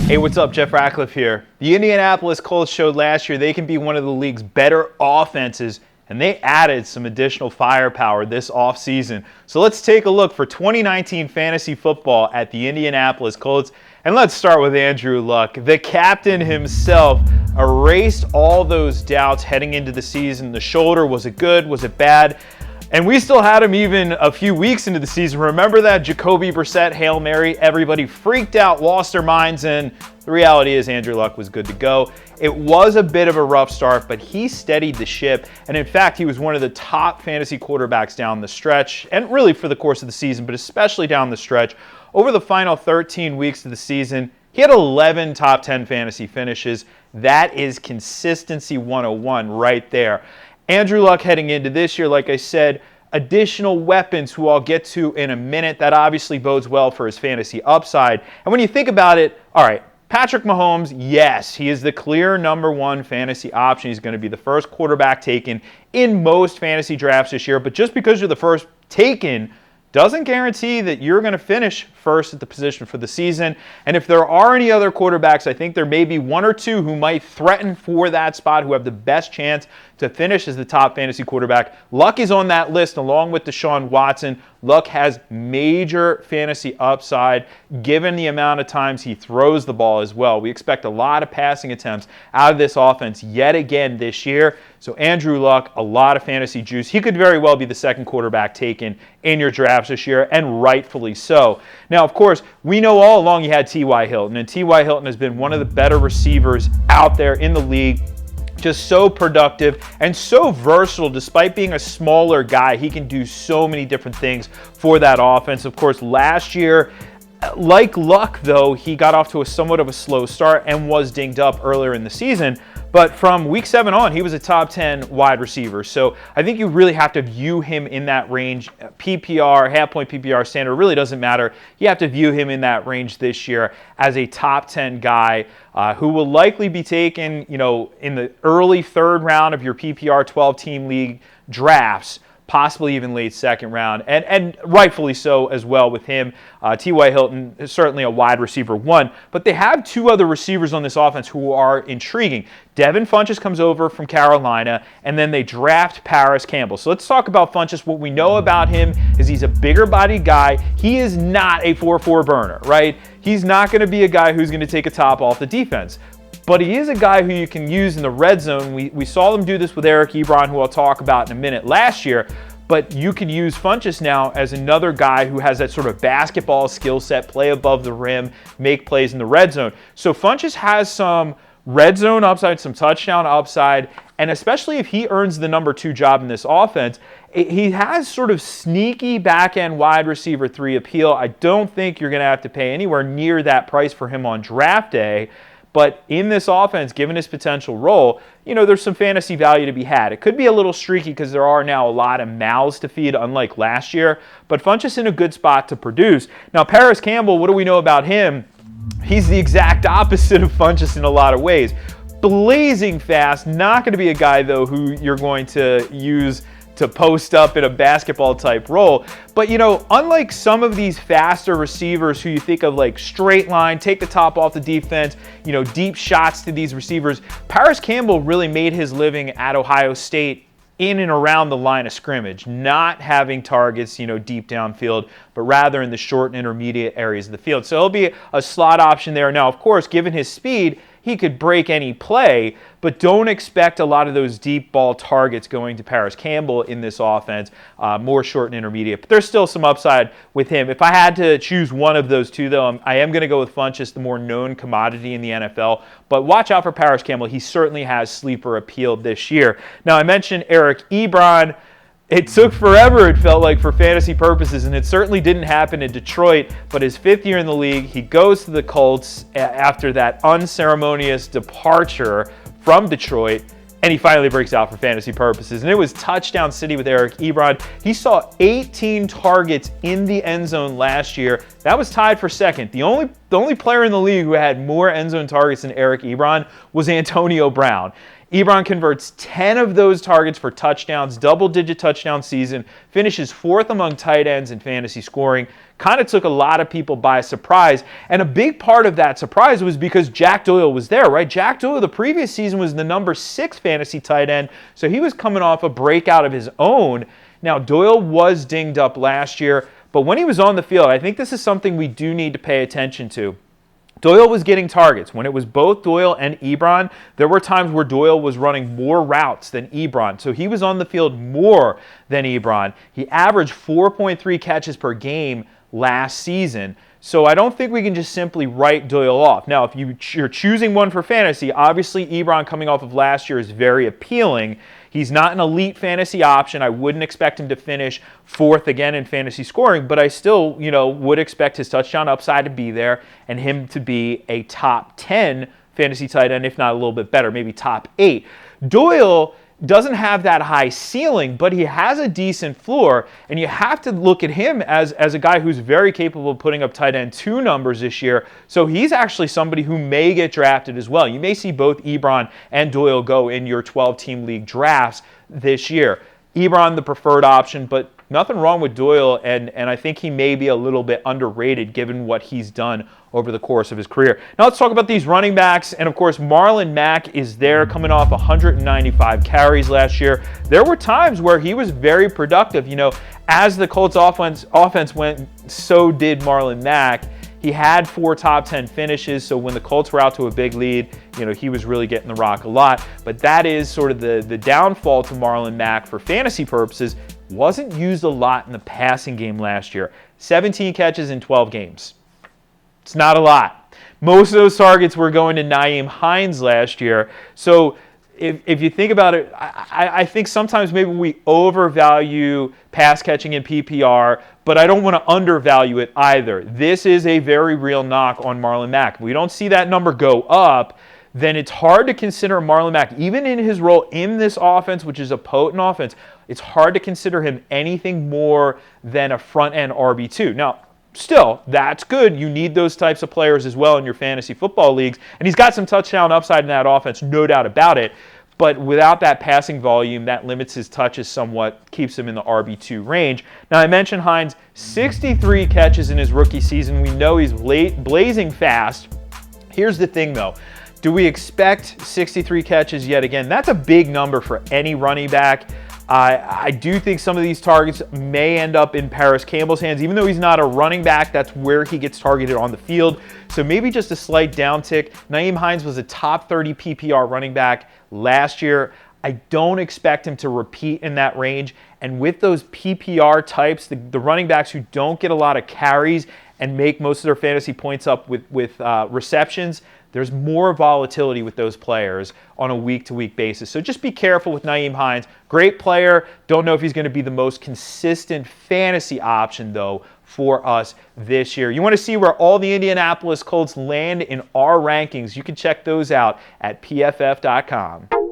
Hey, what's up? Jeff Ratcliffe here. The Indianapolis Colts showed last year they can be one of the league's better offenses, and they added some additional firepower this offseason. So let's take a look for 2019 fantasy football at the Indianapolis Colts. And let's start with Andrew Luck. The captain himself erased all those doubts heading into the season. The shoulder, was it good? Was it bad? And we still had him even a few weeks into the season. Remember that Jacoby Brissett Hail Mary? Everybody freaked out, lost their minds, and the reality is Andrew Luck was good to go. It was a bit of a rough start, but he steadied the ship. And in fact, he was one of the top fantasy quarterbacks down the stretch, and really for the course of the season, but especially down the stretch. Over the final 13 weeks of the season, he had 11 top 10 fantasy finishes. That is consistency 101 right there. Andrew Luck heading into this year, like I said, additional weapons who I'll get to in a minute. That obviously bodes well for his fantasy upside. And when you think about it, all right, Patrick Mahomes, yes, he is the clear number one fantasy option. He's going to be the first quarterback taken in most fantasy drafts this year. But just because you're the first taken doesn't guarantee that you're going to finish first at the position for the season. And if there are any other quarterbacks, I think there may be one or two who might threaten for that spot, who have the best chance to finish as the top fantasy quarterback. Luck is on that list along with Deshaun Watson. Luck has major fantasy upside given the amount of times he throws the ball as well. We expect a lot of passing attempts out of this offense yet again this year. So Andrew Luck, a lot of fantasy juice. He could very well be the second quarterback taken in your drafts this year, and rightfully so. Now, of course, we know all along you had T.Y. Hilton, and T.Y. Hilton has been one of the better receivers out there in the league. Just so productive and so versatile. Despite being a smaller guy, he can do so many different things for that offense. Of course, last year, like Luck, though, he got off to a somewhat of a slow start and was dinged up earlier in the season. But from week 7 on, he was a top 10 wide receiver. So I think you really have to view him in that range. PPR, half-point PPR standard, really doesn't matter. You have to view him in that range this year as a top 10 guy who will likely be taken, in the early third round of your PPR 12-team league drafts, possibly even late second round, and rightfully so as well with him. T.Y. Hilton is certainly a wide receiver one, but they have two other receivers on this offense who are intriguing. Devin Funchess comes over from Carolina, and then they draft Parris Campbell. So let's talk about Funchess. What we know about him is he's a bigger-bodied guy. He is not a 4-4 burner, right? He's not going to be a guy who's going to take a top off the defense. But he is a guy who you can use in the red zone. We saw them do this with Ebron, who I'll talk about in a minute, last year. But you could use Funchess now as another guy who has that sort of basketball skill set, play above the rim, make plays in the red zone. So Funchess has some red zone upside, some touchdown upside, and especially if he earns the number 2 job in this offense, he has sort of sneaky back-end wide receiver 3 appeal. I don't think you're going to have to pay anywhere near that price for him on draft day. But in this offense, given his potential role, there's some fantasy value to be had. It could be a little streaky because there are now a lot of mouths to feed, unlike last year. But Funchess in a good spot to produce. Now, Parris Campbell, what do we know about him? He's the exact opposite of Funchess in a lot of ways. Blazing fast, not going to be a guy, though, who you're going to use to post up in a basketball-type role. But, unlike some of these faster receivers who you think of like straight line, take the top off the defense, deep shots to these receivers, Parris Campbell really made his living at Ohio State in and around the line of scrimmage, not having targets, deep downfield, but rather in the short and intermediate areas of the field. So he'll be a slot option there. Now, of course, given his speed, he could break any play, but don't expect a lot of those deep ball targets going to Parris Campbell in this offense, more short and intermediate. But there's still some upside with him. If I had to choose one of those two, though, I am going to go with Funchess, the more known commodity in the NFL. But watch out for Parris Campbell. He certainly has sleeper appeal this year. Now, I mentioned Eric Ebron. It took forever, it felt like, for fantasy purposes, and it certainly didn't happen in Detroit, but his 5th year in the league, he goes to the Colts after that unceremonious departure from Detroit, and he finally breaks out for fantasy purposes. And it was touchdown city with Eric Ebron. He saw 18 targets in the end zone last year. That was tied for second. The only player in the league who had more end zone targets than Eric Ebron was Antonio Brown. Ebron converts 10 of those targets for touchdowns, double-digit touchdown season, finishes 4th among tight ends in fantasy scoring. Kind of took a lot of people by surprise. And a big part of that surprise was because Jack Doyle was there, right? Jack Doyle the previous season was the number 6 fantasy tight end, so he was coming off a breakout of his own. Now, Doyle was dinged up last year, but when he was on the field, I think this is something we do need to pay attention to. Doyle was getting targets. When it was both Doyle and Ebron, there were times where Doyle was running more routes than Ebron. So he was on the field more than Ebron. He averaged 4.3 catches per game last season. So I don't think we can just simply write Doyle off. Now, if you're choosing one for fantasy, obviously Ebron coming off of last year is very appealing. He's not an elite fantasy option. I wouldn't expect him to finish 4th again in fantasy scoring, but I still, would expect his touchdown upside to be there and him to be a top 10 fantasy tight end, if not a little bit better, maybe top 8. Doyle doesn't have that high ceiling, but he has a decent floor, and you have to look at him as a guy who's very capable of putting up tight end 2 numbers this year. So he's actually somebody who may get drafted as well. You may see both Ebron and Doyle go in your 12-team league drafts this year. Ebron the preferred option, but nothing wrong with Doyle, and I think he may be a little bit underrated given what he's done over the course of his career. Now let's talk about these running backs, and of course Marlon Mack is there coming off 195 carries last year. There were times where he was very productive. As the Colts offense went, so did Marlon Mack. He had 4 top 10 finishes, so when the Colts were out to a big lead, he was really getting the rock a lot. But that is sort of the downfall to Marlon Mack for fantasy purposes. Wasn't used a lot in the passing game last year. 17 catches in 12 games. It's not a lot. Most of those targets were going to Nyheim Hines last year. So if you think about it, I think sometimes maybe we overvalue pass catching in PPR, but I don't want to undervalue it either. This is a very real knock on Marlon Mack. If we don't see that number go up, then it's hard to consider Marlon Mack, even in his role in this offense, which is a potent offense, it's hard to consider him anything more than a front-end RB2. Now, still, that's good. You need those types of players as well in your fantasy football leagues. And he's got some touchdown upside in that offense, no doubt about it. But without that passing volume, that limits his touches somewhat, keeps him in the RB2 range. Now, I mentioned Hines, 63 catches in his rookie season. We know he's blazing fast. Here's the thing, though. Do we expect 63 catches yet again? That's a big number for any running back. I do think some of these targets may end up in Parris Campbell's hands. Even though he's not a running back, that's where he gets targeted on the field. So maybe just a slight downtick. Nyheim Hines was a top 30 PPR running back last year. I don't expect him to repeat in that range. And with those PPR types, the running backs who don't get a lot of carries and make most of their fantasy points up with receptions, there's more volatility with those players on a week-to-week basis. So just be careful with Nyheim Hines. Great player. Don't know if he's going to be the most consistent fantasy option, though, for us this year. You want to see where all the Indianapolis Colts land in our rankings? You can check those out at pff.com.